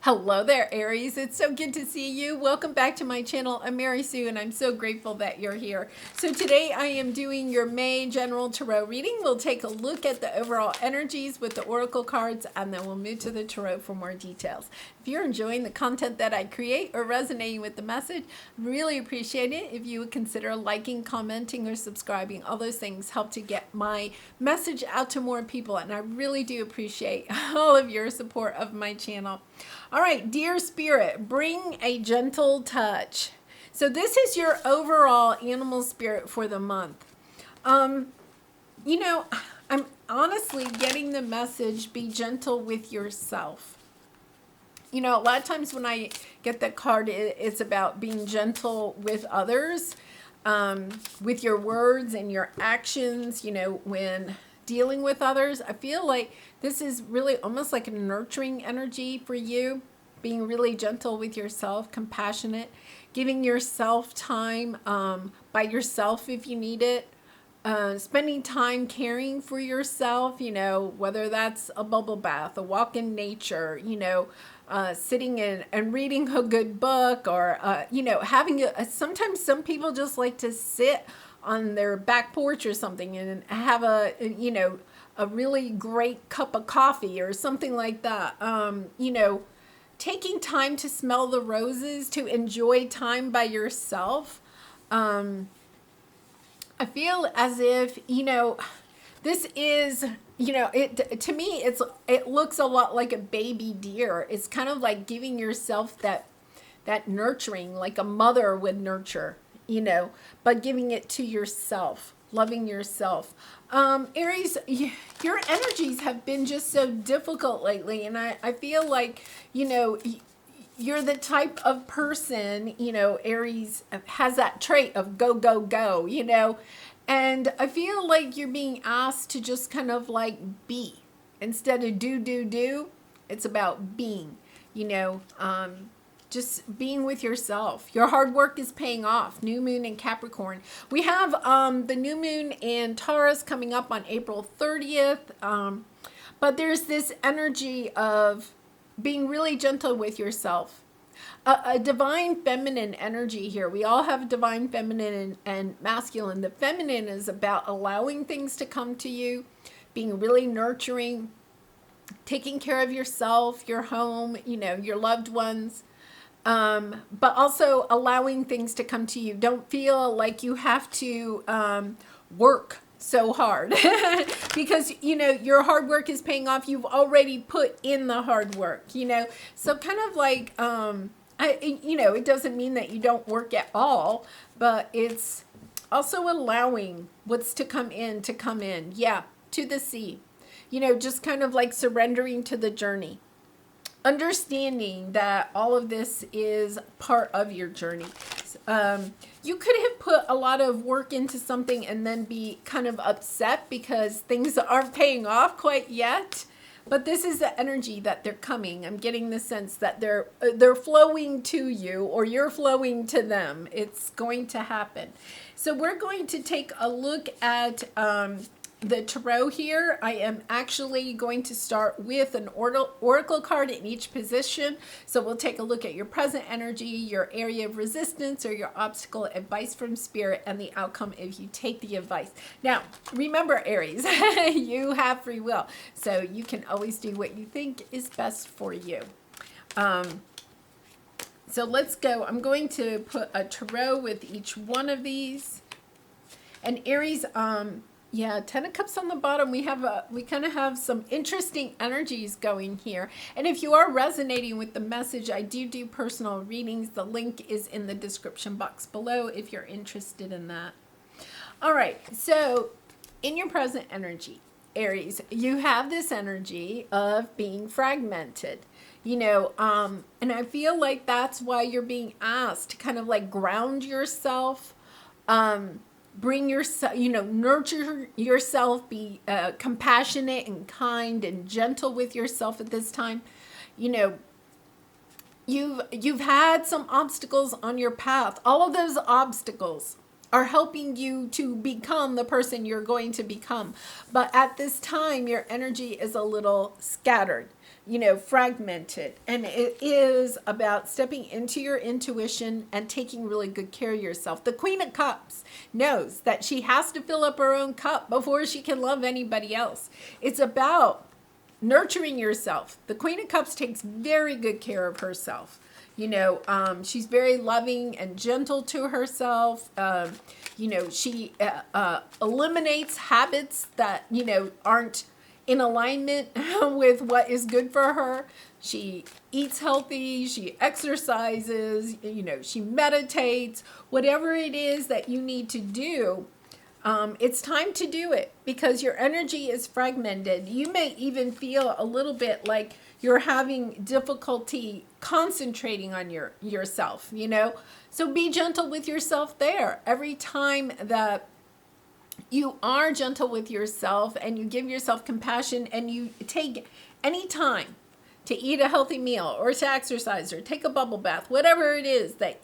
Hello there, Aries. It's so good to see you. Welcome back to my channel. I'm Mary Sue, and I'm so grateful that you're here. So today I am doing your May General Tarot reading. We'll take a look at the overall energies with the Oracle cards, and then we'll move to the Tarot for more details. If you're enjoying the content that I create or resonating with the message, really appreciate it if you would consider liking, commenting, or subscribing. All those things help to get my message out to more people, and I really do appreciate all of your support of my channel. All right, dear Spirit, bring a gentle touch. So this is your overall animal spirit for the month. I'm honestly getting the message, be gentle with yourself. A lot of times when I get that card, it's about being gentle with others, with your words and your actions, when dealing with others. I feel like this is really almost like a nurturing energy for you, being really gentle with yourself, compassionate, giving yourself time by yourself if you need it, spending time caring for yourself, whether that's a bubble bath, a walk in nature, sitting in and reading a good book, or, having sometimes some people just like to sit on their back porch or something and have a really great cup of coffee or something like that. Taking time to smell the roses, to enjoy time by yourself. I feel as if, this is, to me, it looks a lot like a baby deer. It's kind of like giving yourself that nurturing, like a mother would nurture, but giving it to yourself, loving yourself. Aries, your energies have been just so difficult lately, and I feel like, you're the type of person, Aries has that trait of go, go, go, and I feel like you're being asked to just kind of like be. Instead of do, it's about being, just being with yourself. Your hard work is paying off. New moon in Capricorn. We have the new moon in Taurus coming up on April 30th. But there's this energy of being really gentle with yourself. A divine feminine energy here. We all have divine feminine and masculine. The feminine is about allowing things to come to you, being really nurturing, taking care of yourself, your home, your loved ones. But also allowing things to come to you. Don't feel like you have to work so hard because, your hard work is paying off. You've already put in the hard work, so kind of like, it doesn't mean that you don't work at all, but it's also allowing what's to come in. Yeah, to the sea, just kind of like surrendering to the journey. Understanding that all of this is part of your journey. You could have put a lot of work into something and then be kind of upset because things aren't paying off quite yet. But this is the energy that they're coming. I'm getting the sense that they're flowing to you, or you're flowing to them. It's going to happen. So we're going to take a look at the tarot here. I am actually going to start with an oracle card in each position. So we'll take a look at your present energy, your area of resistance, or your obstacle, advice from spirit, and the outcome if you take the advice. Now, remember, Aries, you have free will. So you can always do what you think is best for you. So let's go. I'm going to put a tarot with each one of these. And Aries, yeah, 10 of Cups on the bottom. We kind of have some interesting energies going here. And if you are resonating with the message, I do personal readings. The link is in the description box below if you're interested in that. All right, so in your present energy, Aries, you have this energy of being fragmented, and I feel like that's why you're being asked to kind of like ground yourself, bring yourself, nurture yourself, be compassionate and kind and gentle with yourself at this time. You've had some obstacles on your path. All of those obstacles are helping you to become the person you're going to become. But at this time, your energy is a little scattered, fragmented. And it is about stepping into your intuition and taking really good care of yourself. The Queen of Cups knows that she has to fill up her own cup before she can love anybody else. It's about nurturing yourself. The Queen of Cups takes very good care of herself. She's very loving and gentle to herself. She eliminates habits that, aren't in alignment with what is good for her. She eats healthy, she exercises, she meditates, whatever it is that you need to do. It's time to do it because your energy is fragmented. You may even feel a little bit like you're having difficulty concentrating on yourself, So be gentle with yourself there. Every time that you are gentle with yourself and you give yourself compassion and you take any time to eat a healthy meal or to exercise or take a bubble bath, whatever it is that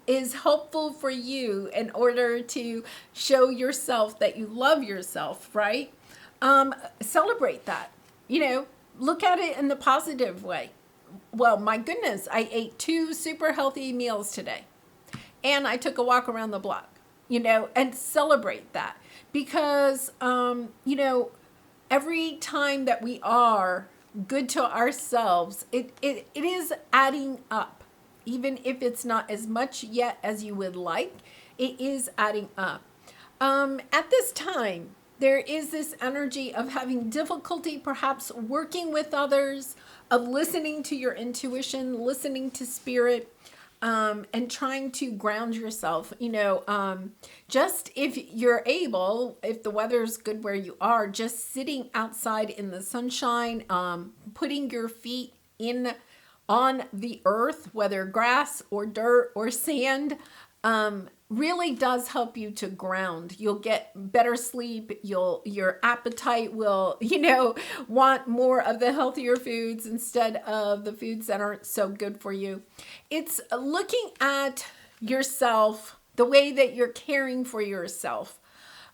is helpful for you in order to show yourself that you love yourself, right? Celebrate that, look at it in the positive way. Well, my goodness, I ate 2 super healthy meals today and I took a walk around the block, and celebrate that because, every time that we are good to ourselves, it is adding up. Even if it's not as much yet as you would like, it is adding up. At this time, there is this energy of having difficulty perhaps working with others, of listening to your intuition, listening to spirit, and trying to ground yourself. Just if you're able, if the weather's good where you are, just sitting outside in the sunshine, putting your feet on the earth, whether grass or dirt or sand, really does help you to ground. You'll get better sleep. Your appetite will, want more of the healthier foods instead of the foods that aren't so good for you. It's looking at yourself, the way that you're caring for yourself,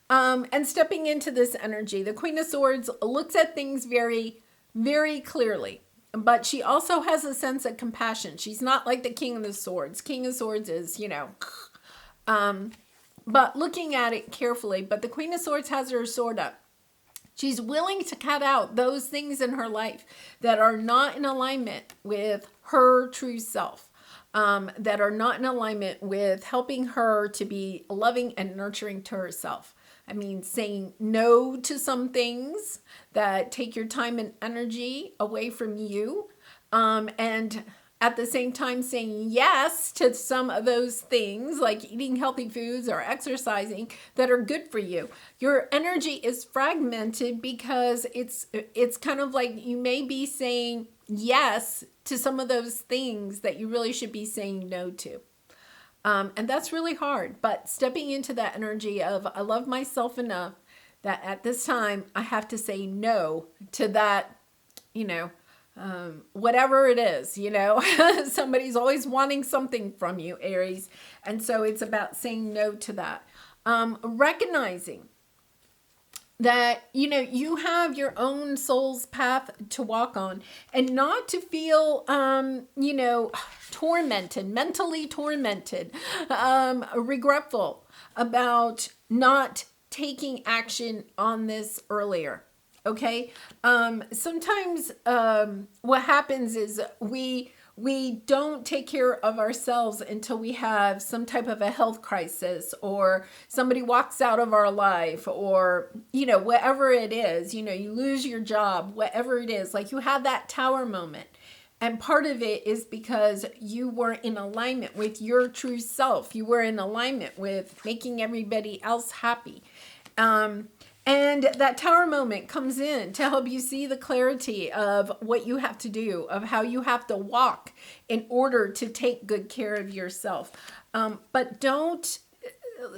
and stepping into this energy. The Queen of Swords looks at things very, very clearly, but she also has a sense of compassion. She's not like the King of the Swords. King of Swords is, but looking at it carefully. But the Queen of Swords has her sword up. She's willing to cut out those things in her life that are not in alignment with her true self, that are not in alignment with helping her to be loving and nurturing to herself. I mean, saying no to some things that take your time and energy away from you, and at the same time saying yes to some of those things like eating healthy foods or exercising that are good for you. Your energy is fragmented because it's kind of like you may be saying yes to some of those things that you really should be saying no to. And that's really hard, but stepping into that energy of I love myself enough that at this time I have to say no to that, whatever it is, somebody's always wanting something from you, Aries. And so it's about saying no to that. Recognizing that, you have your own soul's path to walk on and not to feel, tormented, mentally tormented, regretful about not taking action on this earlier. Okay. Sometimes, what happens is we don't take care of ourselves until we have some type of a health crisis or somebody walks out of our life or, whatever it is, you lose your job, whatever it is, like you have that tower moment. And part of it is because you were in alignment with your true self. You were in alignment with making everybody else happy. And that tower moment comes in to help you see the clarity of what you have to do, of how you have to walk in order to take good care of yourself. But don't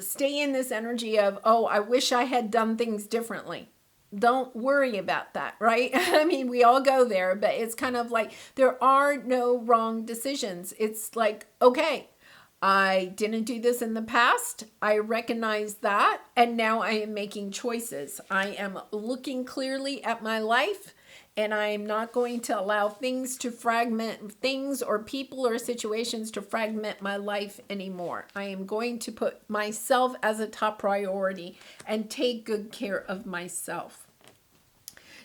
stay in this energy of, oh, I wish I had done things differently. Don't worry about that, right? I mean, we all go there, but it's kind of like there are no wrong decisions. It's like, okay, I didn't do this in the past. I recognize that. And now I am making choices. I am looking clearly at my life, and I am not going to allow things or people or situations to fragment my life anymore. I am going to put myself as a top priority and take good care of myself.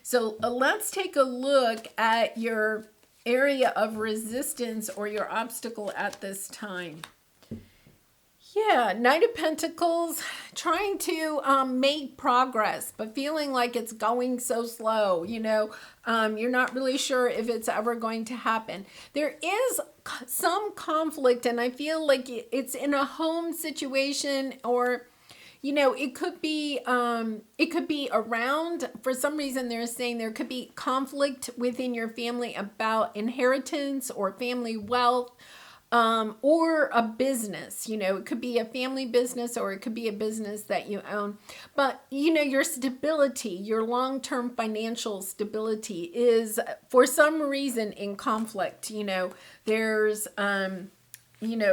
So let's take a look at your area of resistance or your obstacle at this time. Yeah, Knight of Pentacles, trying to make progress, but feeling like it's going so slow. You're not really sure if it's ever going to happen. There is some conflict, and I feel like it's in a home situation, or it could be around. For some reason, they're saying there could be conflict within your family about inheritance or family wealth. Or a business, it could be a family business, or it could be a business that you own. But, your stability, your long-term financial stability is for some reason in conflict. There's,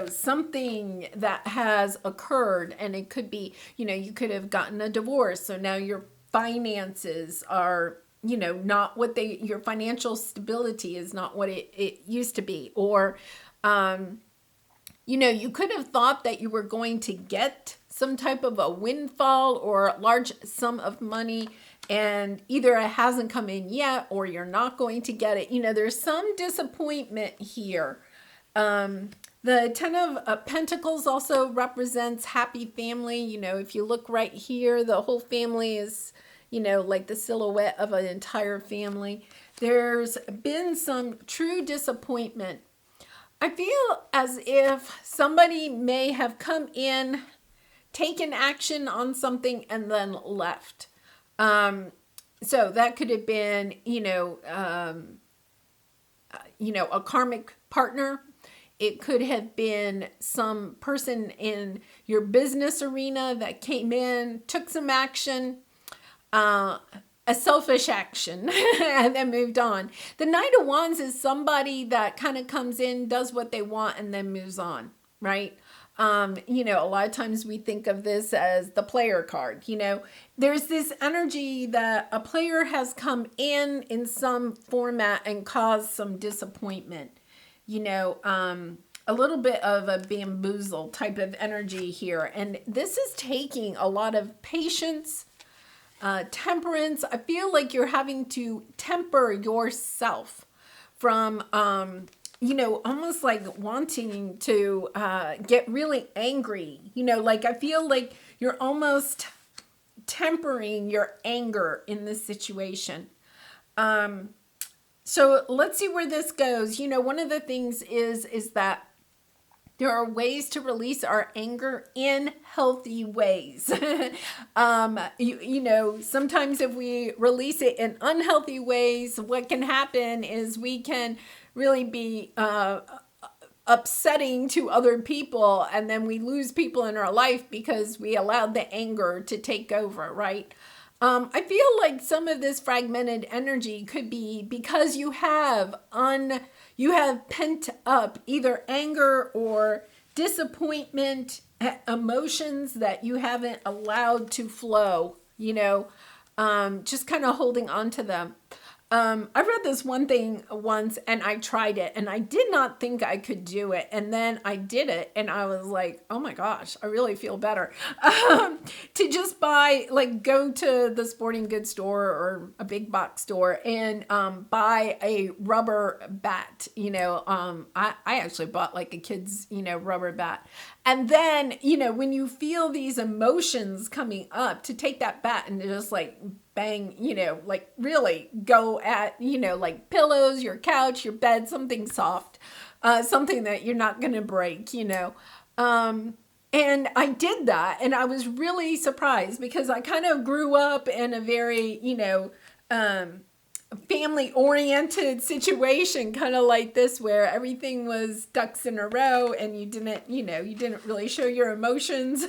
something that has occurred, and it could be, you could have gotten a divorce. So now your finances are, not what your financial stability is not what it used to be. Or, you could have thought that you were going to get some type of a windfall or a large sum of money, and either it hasn't come in yet, or you're not going to get it. There's some disappointment here. The Ten of Pentacles also represents happy family. If you look right here, the whole family is, like the silhouette of an entire family. There's been some true disappointment. I feel as if somebody may have come in, taken action on something, and then left. So that could have been, a karmic partner. It could have been some person in your business arena that came in, took some action, a selfish action, and then moved on. The Knight of Wands is somebody that kind of comes in, does what they want, and then moves on, right? A lot of times we think of this as the player card. There's this energy that a player has come in some format and caused some disappointment. A little bit of a bamboozle type of energy here. And this is taking a lot of patience, temperance. I feel like you're having to temper yourself from, almost like wanting to get really angry. I feel like you're almost tempering your anger in this situation. So let's see where this goes. One of the things is that there are ways to release our anger in healthy ways. Sometimes if we release it in unhealthy ways, what can happen is we can really be upsetting to other people, and then we lose people in our life because we allowed the anger to take over, right? I feel like some of this fragmented energy could be because you have pent up either anger or disappointment, emotions that you haven't allowed to flow, just kind of holding on to them. I read this one thing once, and I tried it, and I did not think I could do it. And then I did it, and I was like, oh my gosh, I really feel better. To just go to the sporting goods store or a big box store and buy a rubber bat. I actually bought like a kid's, rubber bat. And then, when you feel these emotions coming up, to take that bat and just like bang, really go at, like pillows, your couch, your bed, something soft, something that you're not going to break, And I did that, and I was really surprised because I kind of grew up in a very, family-oriented situation, kind of like this, where everything was ducks in a row, and you didn't really show your emotions.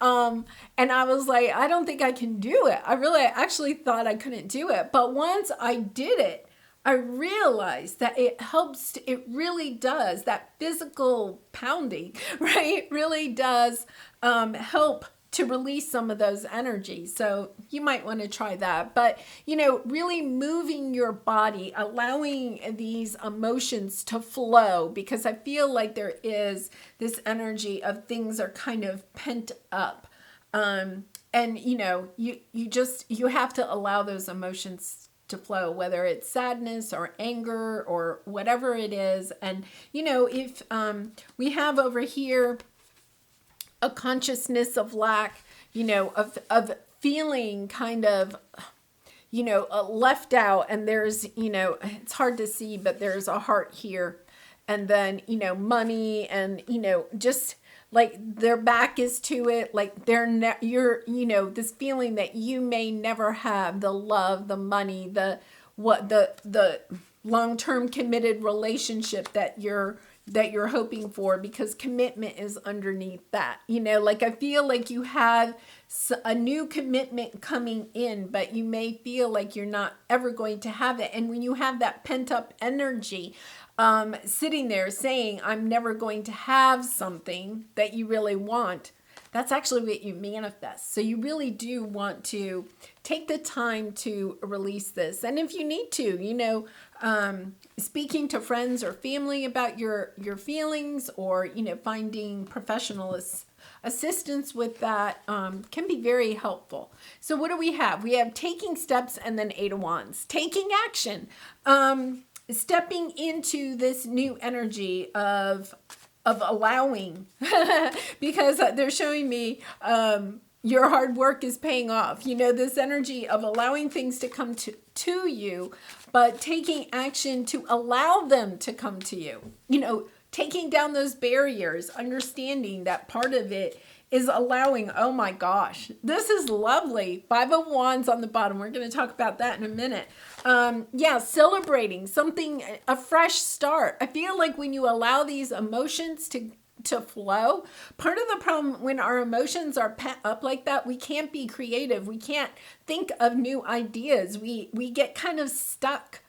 And I was like, I don't think I can do it. I actually thought I couldn't do it. But once I did it, I realize that it helps, it really does, that physical pounding, right, really does help to release some of those energies. So you might want to try that. But, really moving your body, allowing these emotions to flow, because I feel like there is this energy of things are kind of pent up. And you have to allow those emotions to flow, whether it's sadness or anger or whatever it is. And if we have over here a consciousness of lack, of feeling kind of left out, and there's it's hard to see, but there's a heart here, and then money, and just like their back is to it, like you're this feeling that you may never have the love, the money, the long-term committed relationship that you're hoping for, because commitment is underneath that. Like I feel like you have a new commitment coming in, but you may feel like you're not ever going to have it. And when you have that pent up energy sitting there saying, I'm never going to have something that you really want, that's actually what you manifest. So you really do want to take the time to release this. And if you need to, speaking to friends or family about your feelings, or, finding professional assistance with that can be very helpful. So what do we have? We have taking steps, and then 8 of Wands. Taking action. Stepping into this new energy of allowing, because they're showing me your hard work is paying off. This energy of allowing things to come to you, but taking action to allow them to come to you. Taking down those barriers, understanding that part of it is allowing. Oh my gosh, this is lovely. 5 of Wands on the bottom. We're going to talk about that in a minute. Celebrating something, a fresh start. I feel like when you allow these emotions to flow, part of the problem when our emotions are pent up like that, we can't be creative. We can't think of new ideas. We get kind of stuck.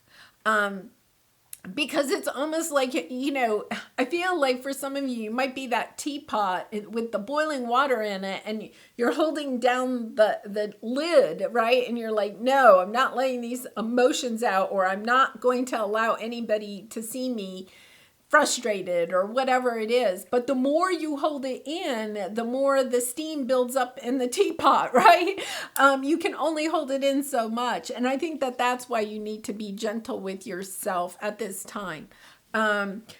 Because it's almost like, I feel like for some of you, you might be that teapot with the boiling water in it, and you're holding down the lid, right? And you're like, no, I'm not letting these emotions out, or I'm not going to allow anybody to see me frustrated, or whatever it is. But the more you hold it in, the more the steam builds up in the teapot, right? You can only hold it in so much. And I think that that's why you need to be gentle with yourself at this time.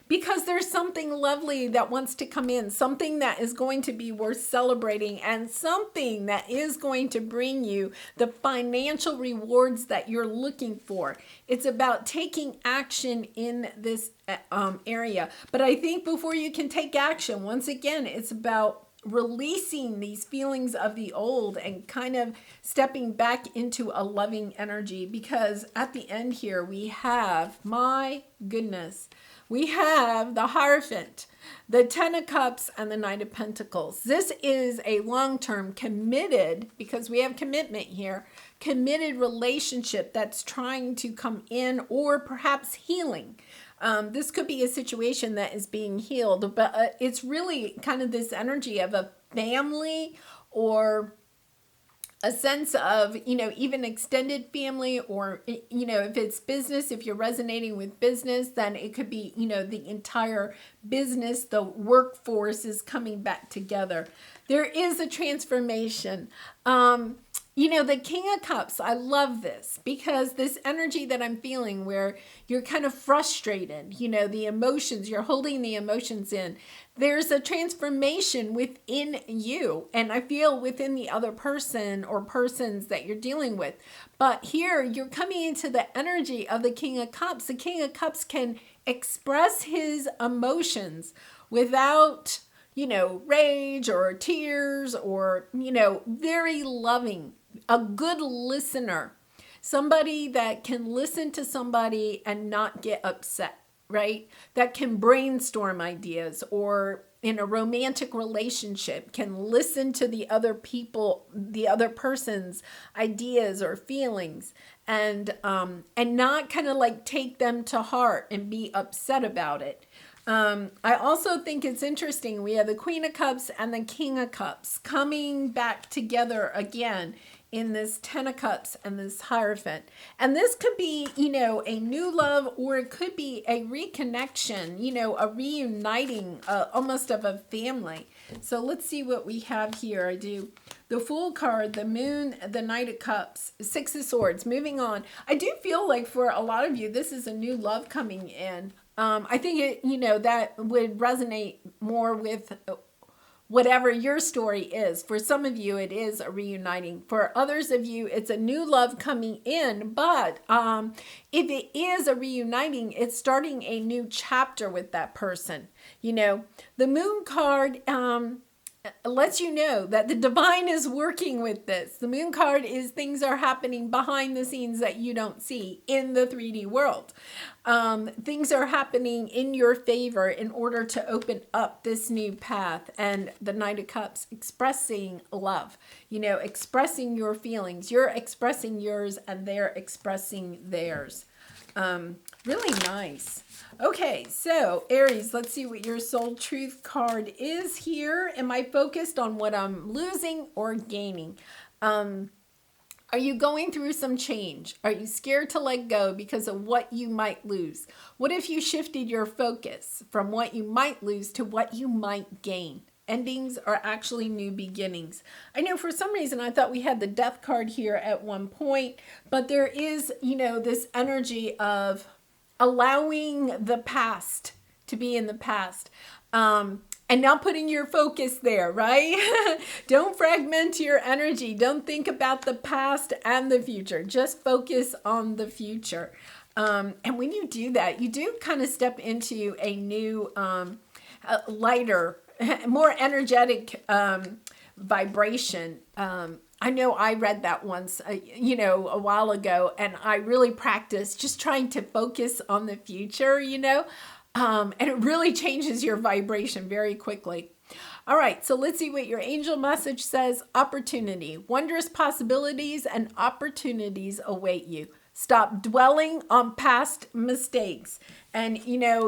Because there's something lovely that wants to come in, something that is going to be worth celebrating, and something that is going to bring you the financial rewards that you're looking for. It's about taking action in this area. But I think before you can take action, once again, it's about releasing these feelings of the old and kind of stepping back into a loving energy. Because at the end here, we have, my goodness, we have the Hierophant, the 10 of Cups, and the Knight of Pentacles. This is a long-term committed, because we have commitment here, committed relationship that's trying to come in, or perhaps healing. This could be a situation that is being healed, but it's really kind of this energy of a family, or a sense of, even extended family, or, if it's business, if you're resonating with business, then it could be, the entire business, the workforce is coming back together. There is a transformation. The King of Cups, I love this, because this energy that I'm feeling where you're kind of frustrated, the emotions, you're holding the emotions in. There's a transformation within you, and I feel within the other person or persons that you're dealing with. But here you're coming into the energy of the King of Cups. The King of Cups can express his emotions without, rage or tears, or, very loving, a good listener, somebody that can listen to somebody and not get upset. right? That can brainstorm ideas, or in a romantic relationship can listen to the other person's ideas or feelings, and not kind of like take them to heart and be upset about it. I also think it's interesting. We have the Queen of Cups and the King of Cups coming back together again in this Ten of Cups and this Hierophant. And this could be, a new love, or it could be a reconnection, a reuniting, almost of a family. So let's see what we have here. I do the Fool card, the Moon, the Knight of Cups, Six of Swords. Moving on. I do feel like for a lot of you, this is a new love coming in. I think that would resonate more with whatever your story is. For some of you, it is a reuniting. For others of you, it's a new love coming in. But if it is a reuniting, it's starting a new chapter with that person. The Moon card lets you know that the divine is working with this. The Moon card is things are happening behind the scenes that you don't see in the 3D world. Things are happening in your favor in order to open up this new path. And the Knight of Cups, expressing love, expressing your feelings. You're expressing yours and they're expressing theirs. Really nice. Okay, so Aries, let's see what your soul truth card is here. Am I focused on what I'm losing or gaining? Are you going through some change? Are you scared to let go because of what you might lose? What if you shifted your focus from what you might lose to what you might gain? Endings are actually new beginnings. I know for some reason I thought we had the Death card here at one point, but there is, this energy of allowing the past to be in the past. And now putting your focus there, right? Don't fragment your energy. Don't think about the past and the future. Just focus on the future. And when you do that, you do kind of step into a new, lighter, more energetic vibration. I know I read that once, a while ago, and I really practiced just trying to focus on the future, and it really changes your vibration very quickly. All right, so let's see what your angel message says. Opportunity. Wondrous possibilities and opportunities await you. Stop dwelling on past mistakes. And,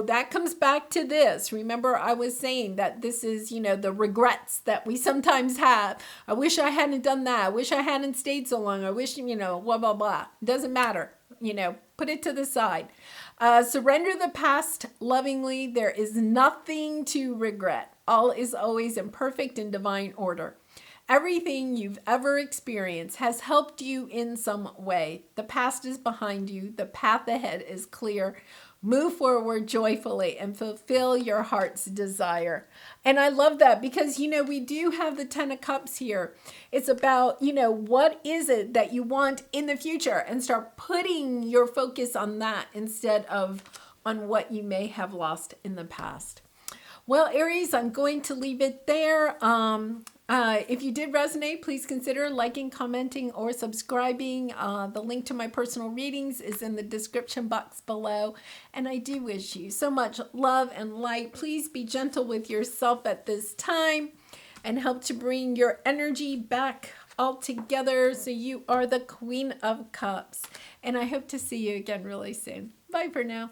that comes back to this. Remember, I was saying that this is, the regrets that we sometimes have. I wish I hadn't done that. I wish I hadn't stayed so long. I wish, blah, blah, blah. Doesn't matter. Put it to the side. Surrender the past lovingly. There is nothing to regret. All is always in perfect and divine order. Everything you've ever experienced has helped you in some way. The past is behind you. The path ahead is clear. Move forward joyfully and fulfill your heart's desire. And I love that because, we do have the Ten of Cups here. It's about, what is it that you want in the future, and start putting your focus on that instead of on what you may have lost in the past. Well, Aries, I'm going to leave it there. If you did resonate, please consider liking, commenting, or subscribing. The link to my personal readings is in the description box below. And I do wish you so much love and light. Please be gentle with yourself at this time and help to bring your energy back all together so you are the Queen of Cups. And I hope to see you again really soon. Bye for now.